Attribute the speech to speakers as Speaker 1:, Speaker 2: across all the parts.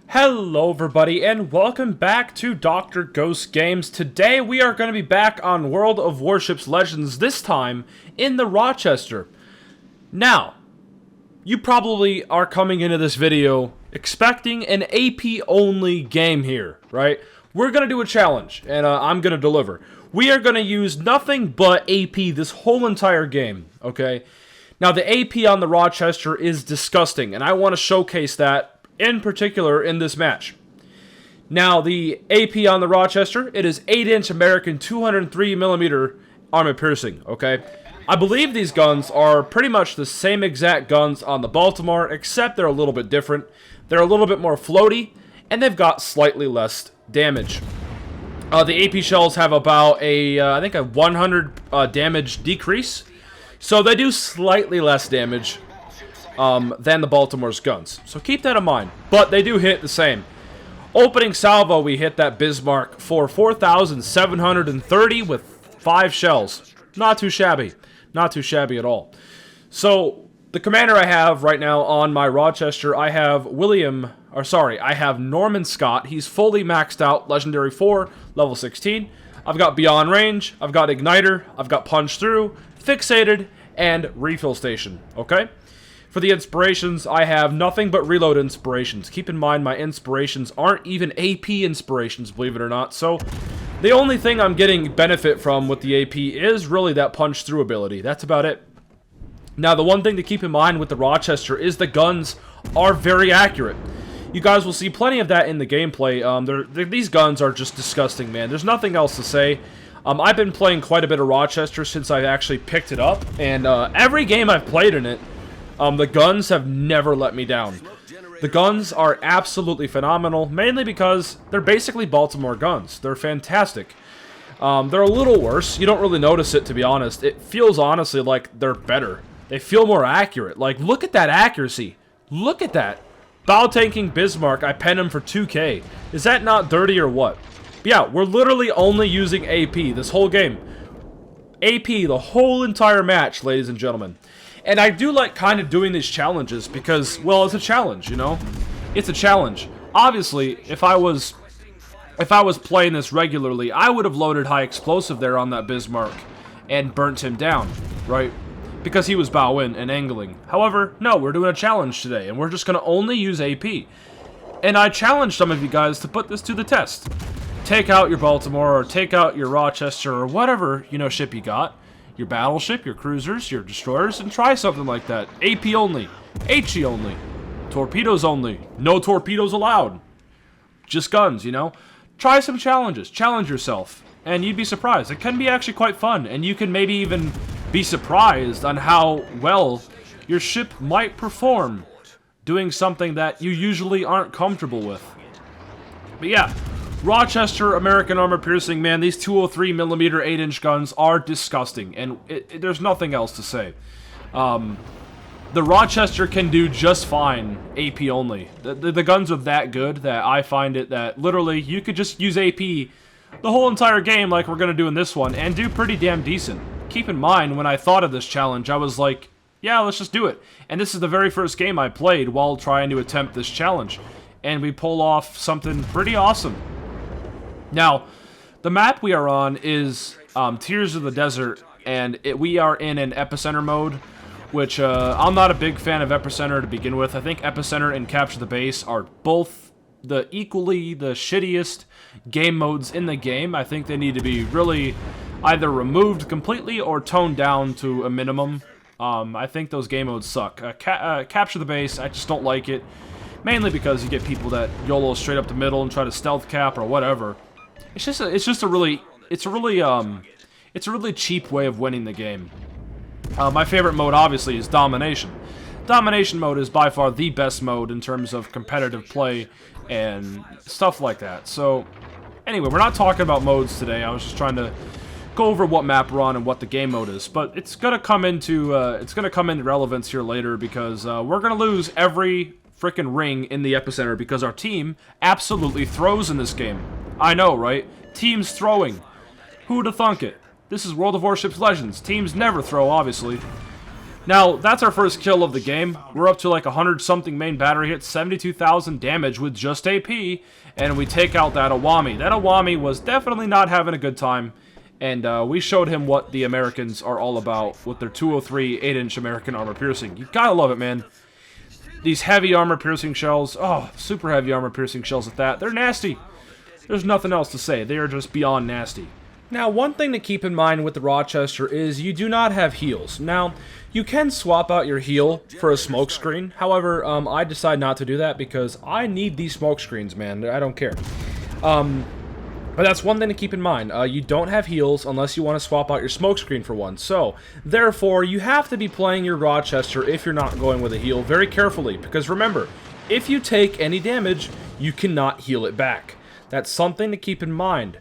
Speaker 1: Hello everybody and welcome back to Dr. Ghost Games. Today we are going to be back on World of Warships Legends, this time in the Rochester. Now, you probably are coming into this video expecting an AP only game here, right? We're going to do a challenge and I'm going to deliver. We are going to use nothing but AP this whole entire game, okay? Now the AP on the Rochester is disgusting and I want to showcase that in particular in this match. Now, the AP on the Rochester, it is 8-inch American 203mm armor piercing, okay? I believe these guns are pretty much the same exact guns on the Baltimore, except they're a little bit different. They're a little bit more floaty, and they've got slightly less damage. The AP shells have about I think a 100 damage decrease, so they do slightly less damage than the Baltimore's guns. So keep that in mind. But they do hit the same. Opening salvo, we hit that Bismarck for 4,730 with 5 shells. Not too shabby. Not too shabby at all. So, the commander I have right now on my Rochester, I have I have Norman Scott. He's fully maxed out, Legendary 4, level 16. I've got Beyond Range, I've got Igniter, I've got Punch Through, Fixated, and Refill Station, okay? For the inspirations, I have nothing but reload inspirations. Keep in mind, my inspirations aren't even AP inspirations, believe it or not. So, the only thing I'm getting benefit from with the AP is really that punch-through ability. That's about it. Now, the one thing to keep in mind with the Rochester is the guns are very accurate. You guys will see plenty of that in the gameplay. These guns are just disgusting, man. There's nothing else to say. I've been playing quite a bit of Rochester since I actually picked it up. And every game I've played in it, the guns have never let me down. The guns are absolutely phenomenal, mainly because they're basically Baltimore guns. They're fantastic. They're a little worse. You don't really notice it, to be honest. It feels honestly like they're better. They feel more accurate. Like, look at that accuracy. Look at that. Bow tanking Bismarck, I pen him for 2K. Is that not dirty or what? But yeah, we're literally only using AP this whole game. AP the whole entire match, ladies and gentlemen. And I do like kind of doing these challenges because, well, it's a challenge, you know? It's a challenge. Obviously, if I was playing this regularly, I would have loaded high explosive there on that Bismarck and burnt him down, right? Because he was bow in and angling. However, no, we're doing a challenge today, and we're just going to only use AP. And I challenge some of you guys to put this to the test. Take out your Baltimore, or take out your Rochester, or whatever, you know, ship you got. Your battleship, your cruisers, your destroyers, and try something like that. AP only. HE only. Torpedoes only. No torpedoes allowed. Just guns, you know? Try some challenges. Challenge yourself. And you'd be surprised. It can be actually quite fun. And you can maybe even be surprised on how well your ship might perform doing something that you usually aren't comfortable with. But yeah. Rochester American armor piercing, man, these 203mm 8-inch guns are disgusting, and there's nothing else to say. The Rochester can do just fine AP only. The guns are that good that I find it that literally you could just use AP the whole entire game like we're going to do in this one and do pretty damn decent. Keep in mind, when I thought of this challenge, I was like, yeah, let's just do it. And this is the very first game I played while trying to attempt this challenge. And we pull off something pretty awesome. Now, the map we are on is Tears of the Desert, and we are in an Epicenter mode, which I'm not a big fan of Epicenter to begin with. I think Epicenter and Capture the Base are both equally the shittiest game modes in the game. I think they need to be really either removed completely or toned down to a minimum. I think those game modes suck. Capture the Base, I just don't like it, mainly because you get people that YOLO straight up the middle and try to stealth cap or whatever. It's a really cheap way of winning the game. My favorite mode, obviously, is Domination. Domination mode is by far the best mode in terms of competitive play and stuff like that. So, anyway, we're not talking about modes today. I was just trying to go over what map we're on and what the game mode is. But it's gonna come into relevance here later because we're gonna lose every frickin' ring in the Epicenter because our team absolutely throws in this game. I know, right? Teams throwing. Who'da thunk it? This is World of Warships Legends. Teams never throw, obviously. Now, that's our first kill of the game. We're up to like 100-something main battery hits, 72,000 damage with just AP, and we take out that Awami. That Awami was definitely not having a good time, and we showed him what the Americans are all about with their 203 8-inch American armor piercing. You gotta love it, man. These heavy armor piercing shells, oh, super heavy armor piercing shells at that. They're nasty. There's nothing else to say. They are just beyond nasty. Now, one thing to keep in mind with the Rochester is you do not have heals. Now, you can swap out your heal for a smoke screen. However, I decide not to do that because I need these smoke screens, man. I don't care. But that's one thing to keep in mind. You don't have heals unless you want to swap out your smoke screen for one. So, therefore, you have to be playing your Rochester if you're not going with a heal very carefully. Because remember, if you take any damage, you cannot heal it back. That's something to keep in mind.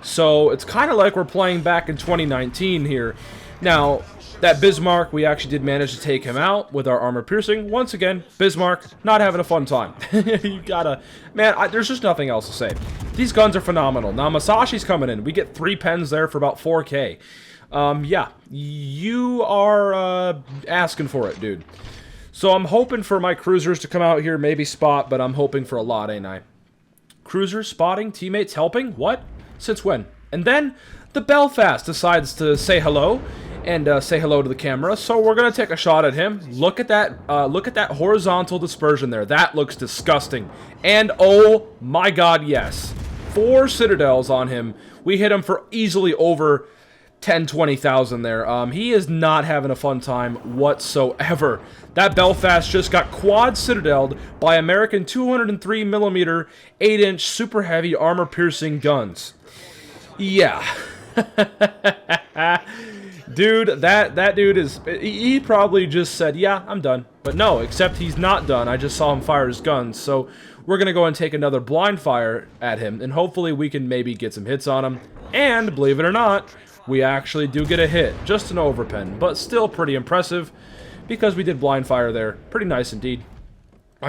Speaker 1: So, it's kind of like we're playing back in 2019 here. Now, that Bismarck, we actually did manage to take him out with our armor piercing. Once again, Bismarck, not having a fun time. You gotta... Man, there's just nothing else to say. These guns are phenomenal. Now, Masashi's coming in. We get 3 pens there for about 4K. Yeah, you are asking for it, dude. So I'm hoping for my cruisers to come out here, maybe spot, but I'm hoping for a lot, ain't I? Cruisers spotting, teammates helping? What? Since when? And then the Belfast decides to say hello and say hello to the camera. So we're gonna take a shot at him. Look at that horizontal dispersion there. That looks disgusting. And oh my God, yes, 4 citadels on him. We hit him for easily over 10-20,000 there. He is not having a fun time whatsoever. That Belfast just got quad citadeled by American 203mm 8-inch super heavy armor piercing guns. Yeah. Dude, that dude is... He probably just said, yeah, I'm done. But no, except he's not done. I just saw him fire his guns. So we're going to go and take another blind fire at him. And hopefully we can maybe get some hits on him. And, believe it or not, we actually do get a hit. Just an overpen. But still pretty impressive. Because we did blind fire there. Pretty nice indeed.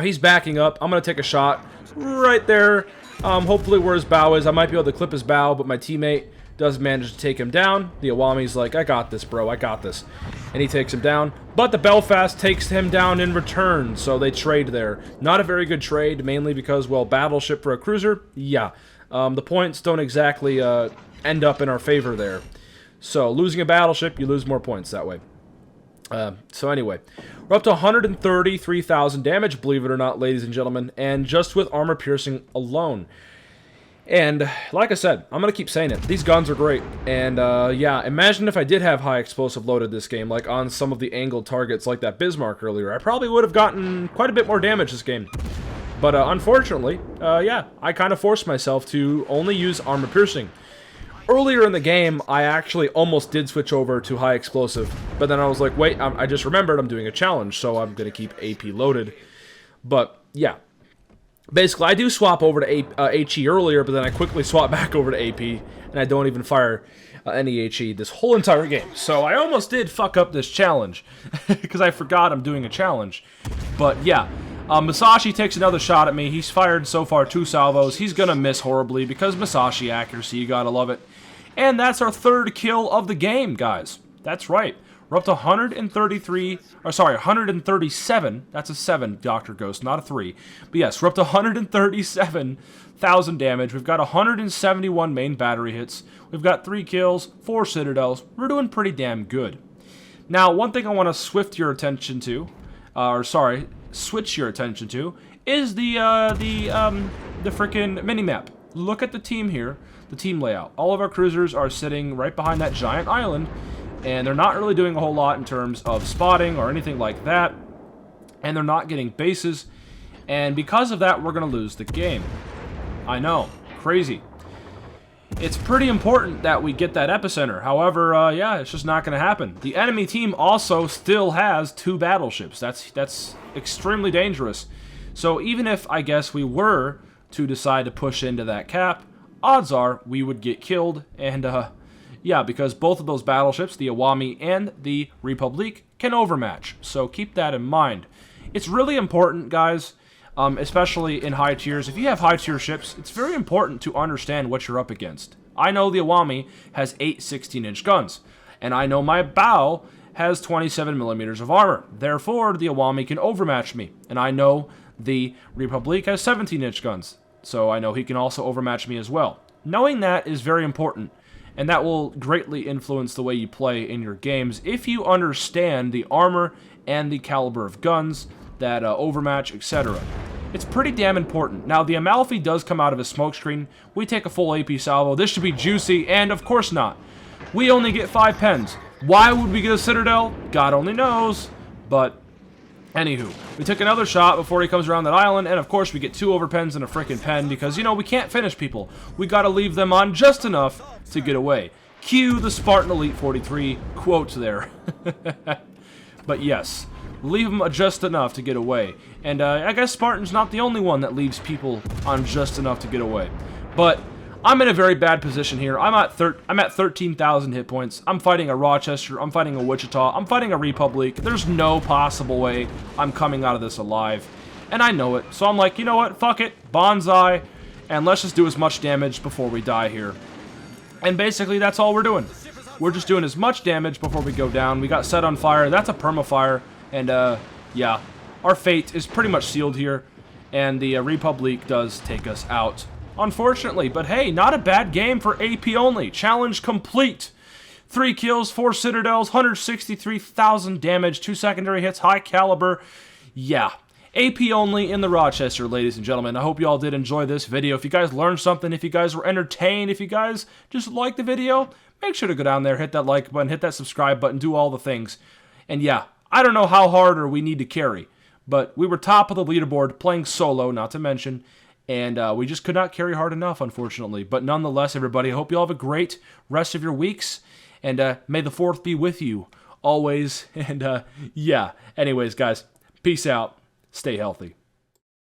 Speaker 1: He's backing up. I'm going to take a shot right there. Hopefully where his bow is. I might be able to clip his bow, but my teammate does manage to take him down. The Awami's like, I got this, bro. I got this. And he takes him down. But the Belfast takes him down in return, so they trade there. Not a very good trade, mainly because, well, battleship for a cruiser? Yeah. The points don't exactly end up in our favor there. So, losing a battleship, you lose more points that way. So anyway, we're up to 133,000 damage, believe it or not, ladies and gentlemen, and just with armor piercing alone. And, like I said, I'm going to keep saying it. These guns are great. And, yeah, imagine if I did have high explosive loaded this game, like on some of the angled targets like that Bismarck earlier. I probably would have gotten quite a bit more damage this game. But, unfortunately, yeah, I kind of forced myself to only use armor piercing. Earlier in the game, I actually almost did switch over to high explosive. But then I was like, wait, I just remembered I'm doing a challenge, so I'm going to keep AP loaded. But, yeah. Basically, I do swap over to HE earlier, but then I quickly swap back over to AP, and I don't even fire any HE this whole entire game. So I almost did fuck up this challenge, because I forgot I'm doing a challenge. But yeah, Masashi takes another shot at me. He's fired so far 2 salvos. He's going to miss horribly, because Masashi accuracy, you gotta love it. And that's our 3rd kill of the game, guys. That's right. We're up to 137. That's a 7, Dr. Ghost, not a 3. But yes, we're up to 137,000 damage. We've got 171 main battery hits. We've got 3 kills, 4 citadels. We're doing pretty damn good. Now, one thing I want to switch your attention to, is the freaking minimap. Look at the team here, the team layout. All of our cruisers are sitting right behind that giant island. And they're not really doing a whole lot in terms of spotting or anything like that. And they're not getting bases. And because of that, we're going to lose the game. I know. Crazy. It's pretty important that we get that epicenter. However, yeah, it's just not going to happen. The enemy team also still has 2 battleships. That's extremely dangerous. So even if, I guess, we were to decide to push into that cap, odds are we would get killed. And, yeah, because both of those battleships, the Awami and the Republique, can overmatch. So keep that in mind. It's really important, guys, especially in high tiers. If you have high tier ships, it's very important to understand what you're up against. I know the Awami has 8 16-inch guns, and I know my bow has 27 millimeters of armor. Therefore, the Awami can overmatch me. And I know the Republic has 17-inch guns, so I know he can also overmatch me as well. Knowing that is very important, and that will greatly influence the way you play in your games if you understand the armor and the caliber of guns, that overmatch, etc. It's pretty damn important. Now, the Amalfi does come out of his smokescreen. We take a full AP salvo. This should be juicy, and of course not. We only get 5 pens. Why would we get a Citadel? God only knows. But, anywho, we took another shot before he comes around that island, and of course we get 2 overpens and a freaking pen because, you know, we can't finish people. We gotta leave them on just enough to get away. Cue the Spartan Elite 43 quote there. But yes, leave them just enough to get away. And I guess Spartan's not the only one that leaves people on just enough to get away. But I'm in a very bad position here. I'm at 13,000 hit points. I'm fighting a Rochester. I'm fighting a Wichita. I'm fighting a Republic. There's no possible way I'm coming out of this alive. And I know it. So I'm like, you know what? Fuck it. Bonsai. And let's just do as much damage before we die here. And basically, that's all we're doing. We're just doing as much damage before we go down. We got set on fire. That's a permafire. And, yeah. Our fate is pretty much sealed here. And the Republic does take us out, unfortunately. But hey, not a bad game for AP only. Challenge complete. 3 kills, 4 citadels, 163,000 damage, 2 secondary hits, high caliber. Yeah. AP only in the Rochester, ladies and gentlemen. I hope you all did enjoy this video. If you guys learned something, if you guys were entertained, if you guys just liked the video, make sure to go down there, hit that like button, hit that subscribe button, do all the things. And yeah, I don't know how hard we need to carry, but we were top of the leaderboard, playing solo, not to mention, and we just could not carry hard enough, unfortunately. But nonetheless, everybody, I hope you all have a great rest of your weeks, and may the 4th be with you always. And yeah, anyways, guys, peace out. Stay healthy.